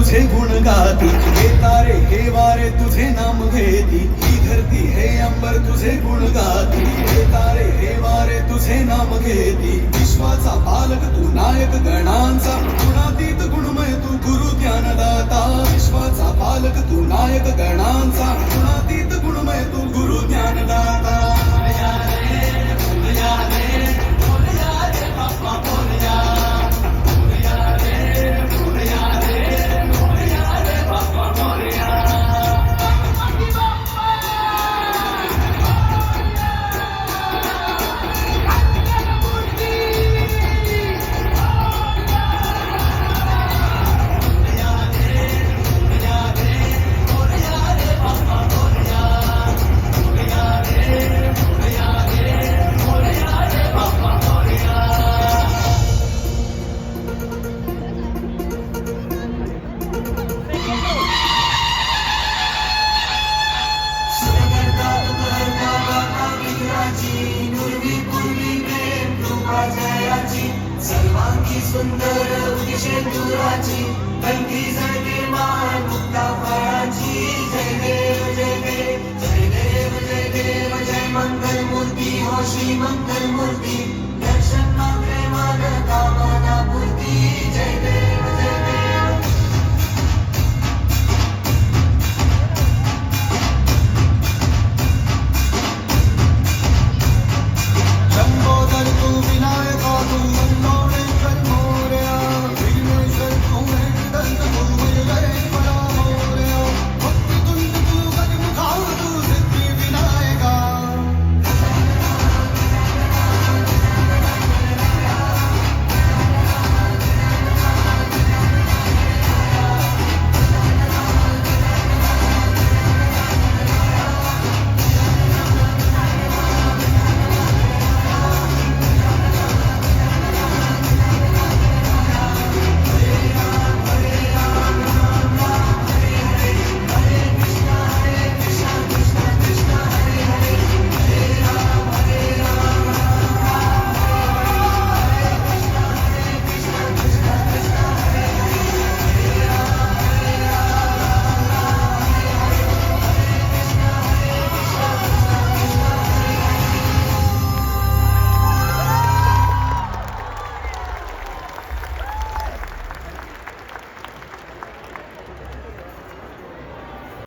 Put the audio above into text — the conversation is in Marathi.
तुझे गुण गाती, हे तारे हे वारे तुझे नाम घेती, ही धरती हे अंबर तुझे गुण गाती, हे तारे हे वारे तुझे नाम घेती. विश्वाचा पालक तू नायक गणांचा, गुणातीत गुणमय तू गुरु ज्ञानदाता. विश्वाचा पालक तू नायक गणांचा, गुणातीत गुणमय तू गुरु ज्ञानदाता. सर्वांगी सुंदर उदिशे दुराची, कंठी जळके मान मुक्ता फळा.